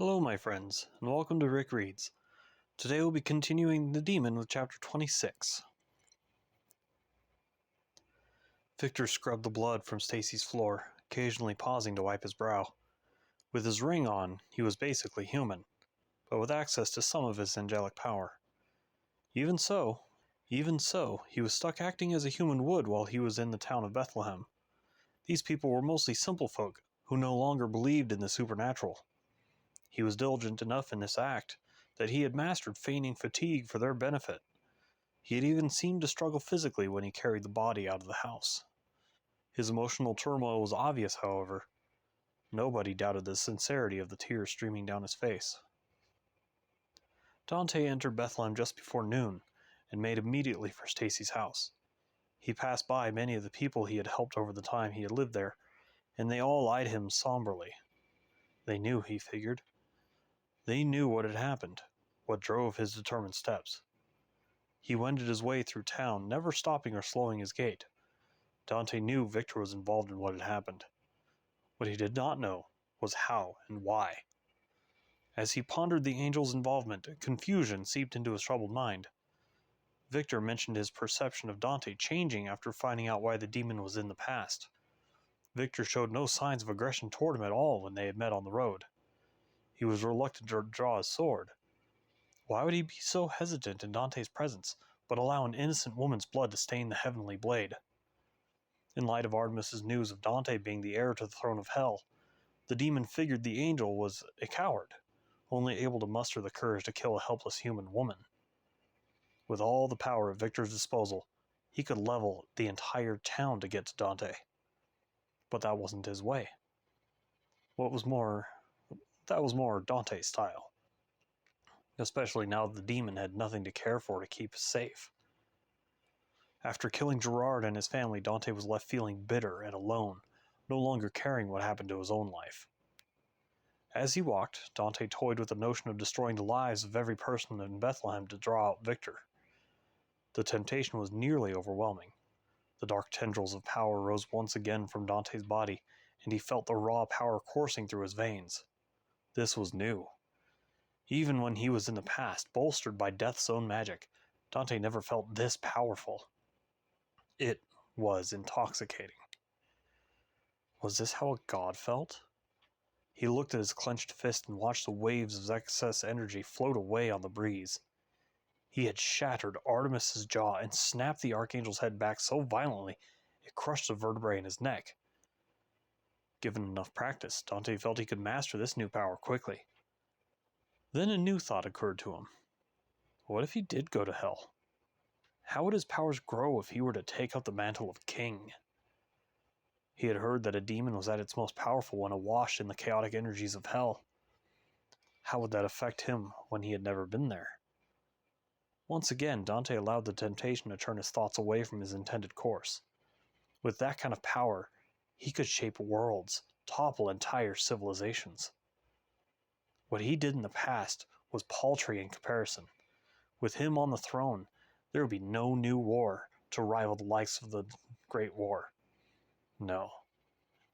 Hello my friends, and welcome to Rick Reads. Today we'll be continuing The Demon with chapter 26. Victor scrubbed the blood from Stacy's floor, occasionally pausing to wipe his brow. With his ring on, he was basically human, but with access to some of his angelic power. Even so, he was stuck acting as a human would while he was in the town of Bethlehem. These people were mostly simple folk, who no longer believed in the supernatural. He was diligent enough in this act that he had mastered feigning fatigue for their benefit. He had even seemed to struggle physically when he carried the body out of the house. His emotional turmoil was obvious, however. Nobody doubted the sincerity of the tears streaming down his face. Dante entered Bethlehem just before noon and made immediately for Stacy's house. He passed by many of the people he had helped over the time he had lived there, and they all eyed him somberly. They knew, he figured. They knew what had happened, what drove his determined steps. He wended his way through town, never stopping or slowing his gait. Dante knew Victor was involved in what had happened. What he did not know was how and why. As he pondered the angel's involvement, confusion seeped into his troubled mind. Victor mentioned his perception of Dante changing after finding out why the demon was in the past. Victor showed no signs of aggression toward him at all when they had met on the road. He was reluctant to draw his sword. Why would he be so hesitant in Dante's presence, but allow an innocent woman's blood to stain the heavenly blade? In light of Artemis's news of Dante being the heir to the throne of hell, the demon figured the angel was a coward, only able to muster the courage to kill a helpless human woman. With all the power at Victor's disposal, he could level the entire town to get to Dante. But that wasn't his way. That was more Dante's style. Especially now that the demon had nothing to care for to keep safe. After killing Gerard and his family, Dante was left feeling bitter and alone, no longer caring what happened to his own life. As he walked, Dante toyed with the notion of destroying the lives of every person in Bethlehem to draw out Victor. The temptation was nearly overwhelming. The dark tendrils of power rose once again from Dante's body, and he felt the raw power coursing through his veins. This was new. Even when he was in the past, bolstered by death's own magic, Dante never felt this powerful. It was intoxicating. Was this how a god felt? He looked at his clenched fist and watched the waves of excess energy float away on the breeze. He had shattered Artemis's jaw and snapped the Archangel's head back so violently it crushed the vertebrae in his neck. Given enough practice, Dante felt he could master this new power quickly. Then a new thought occurred to him. What if he did go to hell? How would his powers grow if he were to take up the mantle of king? He had heard that a demon was at its most powerful when awash in the chaotic energies of hell. How would that affect him when he had never been there? Once again, Dante allowed the temptation to turn his thoughts away from his intended course. With that kind of power, he could shape worlds, topple entire civilizations. What he did in the past was paltry in comparison. With him on the throne, there would be no new war to rival the likes of the Great War. No,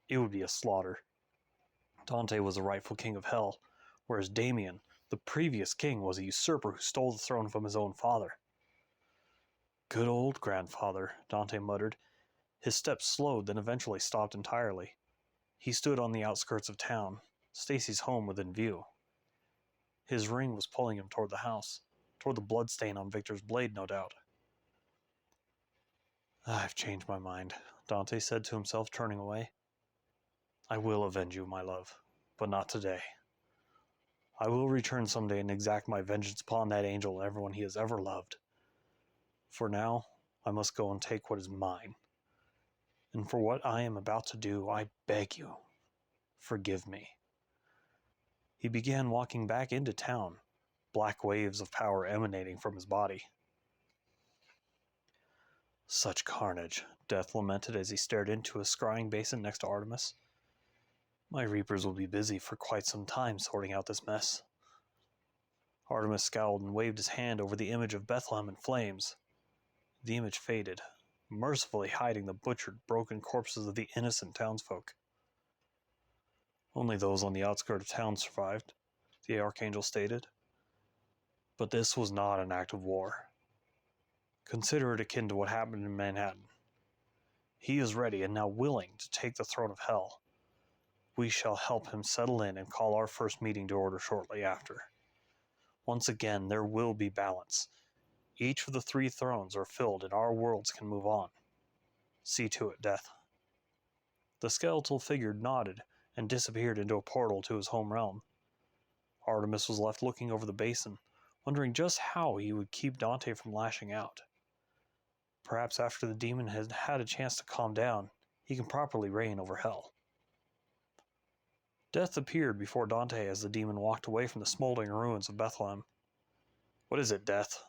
it would be a slaughter. Dante was the rightful king of hell, whereas Damien, the previous king, was a usurper who stole the throne from his own father. Good old grandfather, Dante muttered. His steps slowed, then eventually stopped entirely. He stood on the outskirts of town, Stacy's home within view. His ring was pulling him toward the house, toward the bloodstain on Victor's blade, no doubt. I've changed my mind, Dante said to himself, turning away. I will avenge you, my love, but not today. I will return someday and exact my vengeance upon that angel and everyone he has ever loved. For now, I must go and take what is mine. And for what I am about to do, I beg you, forgive me. He began walking back into town, black waves of power emanating from his body. Such carnage, Death lamented as he stared into a scrying basin next to Artemis. My reapers will be busy for quite some time sorting out this mess. Artemis scowled and waved his hand over the image of Bethlehem in flames. The image faded, mercifully hiding the butchered, broken corpses of the innocent townsfolk. Only those on the outskirts of town survived. the archangel stated. But this was not an act of war. Consider it akin to what happened in Manhattan. He is ready and now willing to take the throne of hell. We shall help him settle in and call our first meeting to order shortly after. Once again, there will be balance. Each of the 3 thrones are filled and our worlds can move on. See to it, Death. The skeletal figure nodded and disappeared into a portal to his home realm. Artemis was left looking over the basin, wondering just how he would keep Dante from lashing out. Perhaps after the demon had had a chance to calm down, he can properly reign over hell. Death appeared before Dante as the demon walked away from the smoldering ruins of Bethlehem. What is it, Death?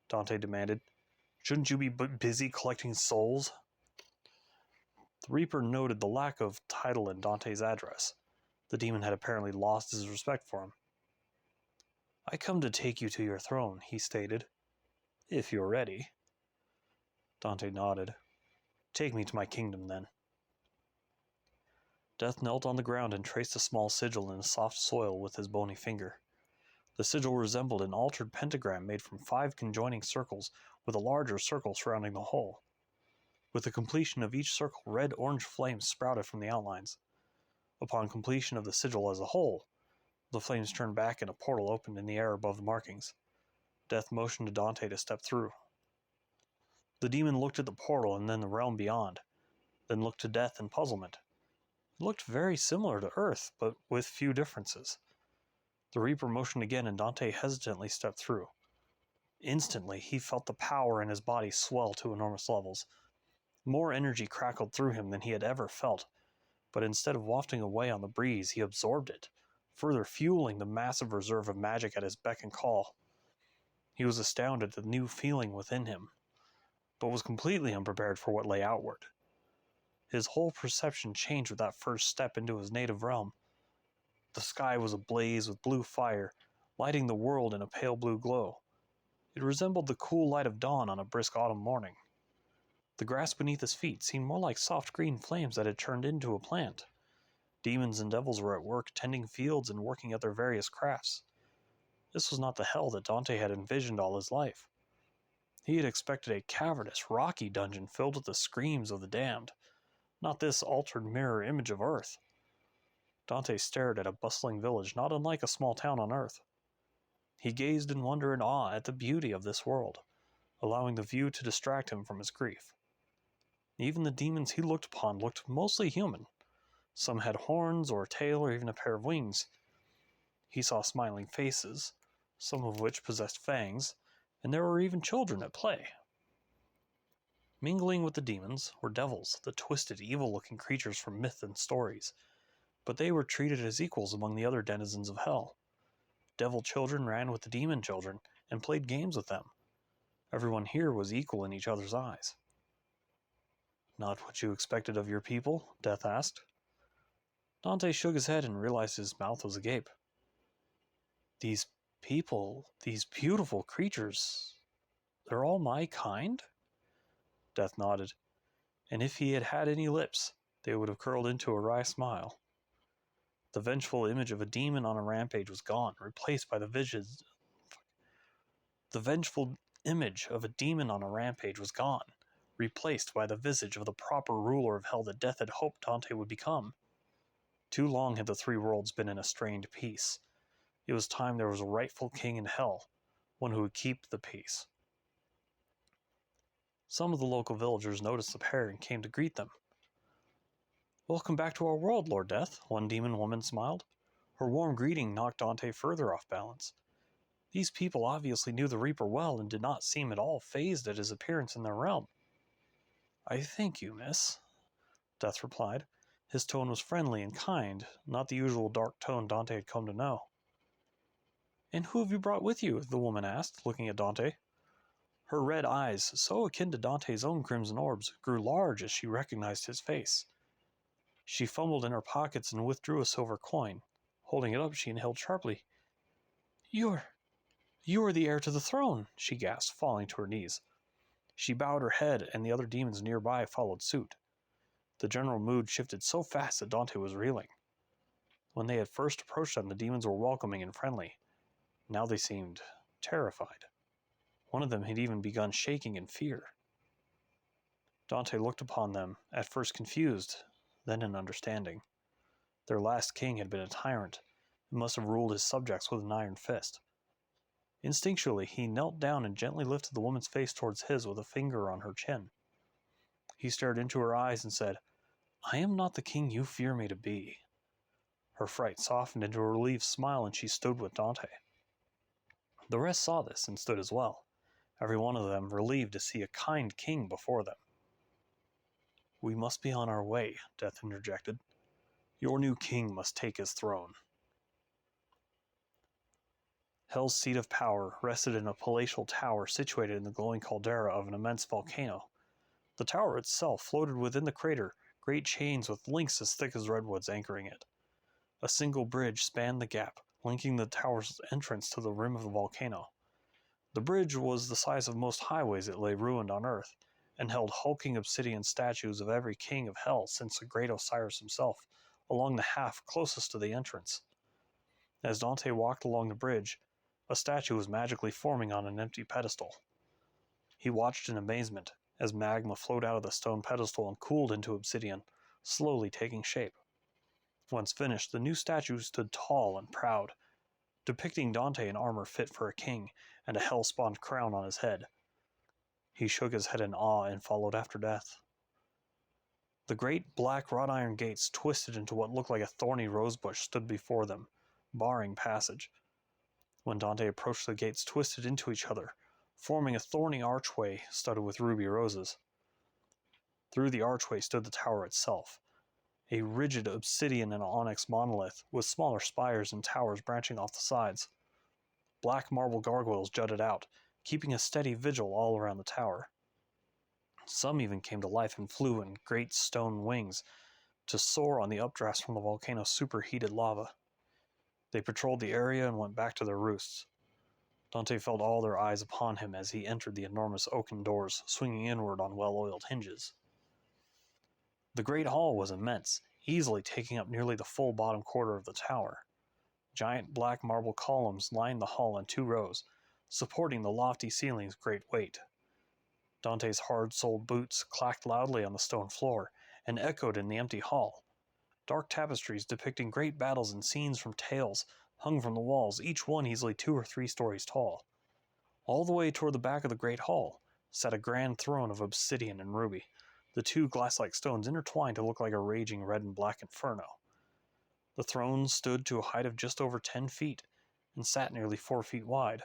Dante demanded. Shouldn't you be busy collecting souls? The Reaper noted the lack of title in Dante's address. The demon had apparently lost his respect for him. I come to take you to your throne, he stated. If you're ready. Dante nodded. Take me to my kingdom, then. Death knelt on the ground and traced a small sigil in the soft soil with his bony finger. The sigil resembled an altered pentagram made from 5 conjoining circles with a larger circle surrounding the whole. With the completion of each circle, red-orange flames sprouted from the outlines. Upon completion of the sigil as a whole, the flames turned back and a portal opened in the air above the markings. Death motioned to Dante to step through. The demon looked at the portal and then the realm beyond, then looked to Death in puzzlement. It looked very similar to Earth, but with few differences. The Reaper motioned again and Dante hesitantly stepped through. Instantly, he felt the power in his body swell to enormous levels. More energy crackled through him than he had ever felt, but instead of wafting away on the breeze, he absorbed it, further fueling the massive reserve of magic at his beck and call. He was astounded at the new feeling within him, but was completely unprepared for what lay outward. His whole perception changed with that first step into his native realm. The sky was ablaze with blue fire, lighting the world in a pale blue glow. It resembled the cool light of dawn on a brisk autumn morning. The grass beneath his feet seemed more like soft green flames that had turned into a plant. Demons and devils were at work tending fields and working at their various crafts. This was not the hell that Dante had envisioned all his life. He had expected a cavernous, rocky dungeon filled with the screams of the damned, not this altered mirror image of Earth. Dante stared at a bustling village not unlike a small town on Earth. He gazed in wonder and awe at the beauty of this world, allowing the view to distract him from his grief. Even the demons he looked upon looked mostly human. Some had horns or a tail or even a pair of wings. He saw smiling faces, some of which possessed fangs, and there were even children at play. Mingling with the demons were devils, the twisted, evil-looking creatures from myth and stories, but they were treated as equals among the other denizens of hell. Devil children ran with the demon children and played games with them. Everyone here was equal in each other's eyes. Not what you expected of your people? Death asked. Dante shook his head and realized his mouth was agape. These people, these beautiful creatures, they're all my kind? Death nodded, and if he had had any lips, they would have curled into a wry smile. The vengeful image of a demon on a rampage was gone, replaced by the vengeful image of a demon on a rampage was gone, replaced by the visage of the proper ruler of hell that Death had hoped Dante would become. Too long had the 3 worlds been in a strained peace. It was time there was a rightful king in hell, one who would keep the peace. Some of the local villagers noticed the pair and came to greet them. Welcome back to our world, Lord Death, one demon woman smiled. Her warm greeting knocked Dante further off balance. These people obviously knew the Reaper well and did not seem at all fazed at his appearance in their realm. I thank you, miss, Death replied. His tone was friendly and kind, not the usual dark tone Dante had come to know. And who have you brought with you? The woman asked, looking at Dante. Her red eyes, so akin to Dante's own crimson orbs, grew large as she recognized his face. She fumbled in her pockets and withdrew a silver coin. Holding it up, she inhaled sharply. You are the heir to the throne, she gasped, falling to her knees. She bowed her head, and the other demons nearby followed suit. The general mood shifted so fast that Dante was reeling. When they had first approached them, the demons were welcoming and friendly. Now they seemed terrified. One of them had even begun shaking in fear. Dante looked upon them, at first confused, then in understanding. Their last king had been a tyrant, and must have ruled his subjects with an iron fist. Instinctually, he knelt down and gently lifted the woman's face towards his with a finger on her chin. He stared into her eyes and said, "I am not the king you fear me to be." Her fright softened into a relieved smile, and she stood with Dante. The rest saw this and stood as well, every one of them relieved to see a kind king before them. "We must be on our way," Death interjected. "Your new king must take his throne." Hell's seat of power rested in a palatial tower situated in the glowing caldera of an immense volcano. The tower itself floated within the crater, great chains with links as thick as redwoods anchoring it. A single bridge spanned the gap, linking the tower's entrance to the rim of the volcano. The bridge was the size of most highways that lay ruined on Earth, and held hulking obsidian statues of every king of Hell since the great Osiris himself, along the half closest to the entrance. As Dante walked along the bridge, a statue was magically forming on an empty pedestal. He watched in amazement as magma flowed out of the stone pedestal and cooled into obsidian, slowly taking shape. Once finished, the new statue stood tall and proud, depicting Dante in armor fit for a king and a hell-spawned crown on his head. He shook his head in awe and followed after Death. The great black wrought iron gates twisted into what looked like a thorny rosebush stood before them, barring passage. When Dante approached, the gates twisted into each other, forming a thorny archway studded with ruby roses. Through the archway stood the tower itself, a rigid obsidian and onyx monolith with smaller spires and towers branching off the sides. Black marble gargoyles jutted out, keeping a steady vigil all around the tower. Some even came to life and flew in great stone wings to soar on the updrafts from the volcano's superheated lava. They patrolled the area and went back to their roosts. Dante felt all their eyes upon him as he entered the enormous oaken doors, swinging inward on well-oiled hinges. The great hall was immense, easily taking up nearly the full bottom quarter of the tower. Giant black marble columns lined the hall in 2 rows, supporting the lofty ceiling's great weight. Dante's hard-soled boots clacked loudly on the stone floor and echoed in the empty hall. Dark tapestries depicting great battles and scenes from tales hung from the walls, each one easily 2 or 3 stories tall. All the way toward the back of the great hall sat a grand throne of obsidian and ruby, the 2 glass-like stones intertwined to look like a raging red and black inferno. The throne stood to a height of just over 10 feet and sat nearly 4 feet wide.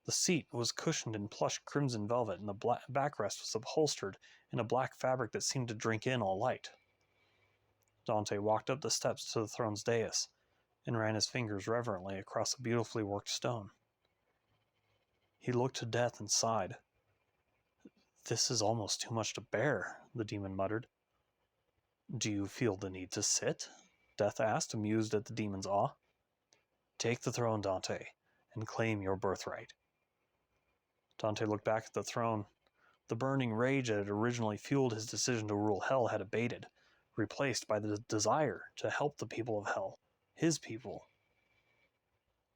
The seat was cushioned in plush crimson velvet, and the backrest was upholstered in a black fabric that seemed to drink in all light. Dante walked up the steps to the throne's dais and ran his fingers reverently across the beautifully worked stone. He looked to Death and sighed. "This is almost too much to bear," the demon muttered. "Do you feel the need to sit?" Death asked, amused at the demon's awe. "Take the throne, Dante, and claim your birthright." Dante looked back at the throne. The burning rage that had originally fueled his decision to rule Hell had abated, replaced by the desire to help the people of Hell, his people.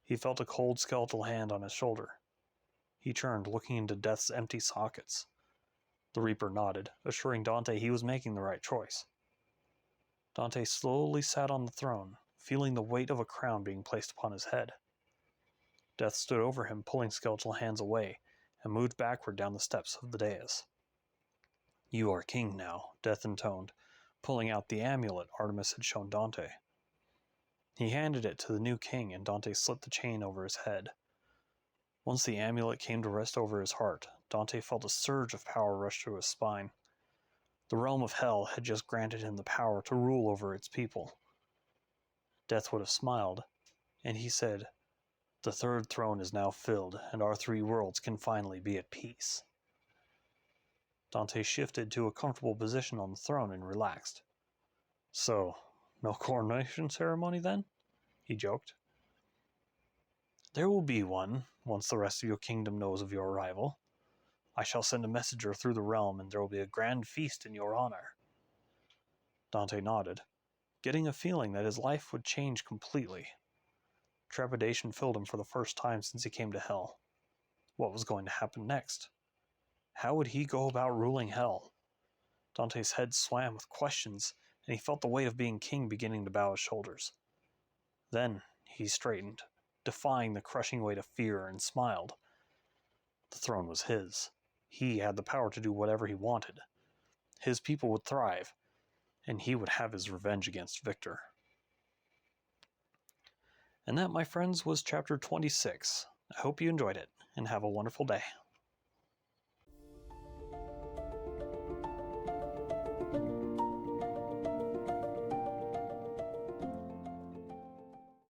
He felt a cold skeletal hand on his shoulder. He turned, looking into Death's empty sockets. The Reaper nodded, assuring Dante he was making the right choice. Dante slowly sat on the throne, feeling the weight of a crown being placed upon his head. Death stood over him, pulling skeletal hands away, and moved backward down the steps of the dais. "You are king now," Death intoned, pulling out the amulet Artemis had shown Dante. He handed it to the new king, and Dante slipped the chain over his head. Once the amulet came to rest over his heart, Dante felt a surge of power rush through his spine. The realm of Hell had just granted him the power to rule over its people. Death would have smiled, and he said, "The 3rd throne is now filled, and our 3 worlds can finally be at peace." Dante shifted to a comfortable position on the throne and relaxed. "So, no coronation ceremony then?" he joked. "There will be one, once the rest of your kingdom knows of your arrival. I shall send a messenger through the realm, and there will be a grand feast in your honor." Dante nodded. getting a feeling that his life would change completely. Trepidation filled him for the first time since he came to Hell. What was going to happen next? How would he go about ruling Hell? Dante's head swam with questions, and he felt the weight of being king beginning to bow his shoulders. Then he straightened, defying the crushing weight of fear, and smiled. The throne was his. He had the power to do whatever he wanted. His people would thrive, and he would have his revenge against Victor. And that, my friends, was chapter 26. I hope you enjoyed it, and have a wonderful day.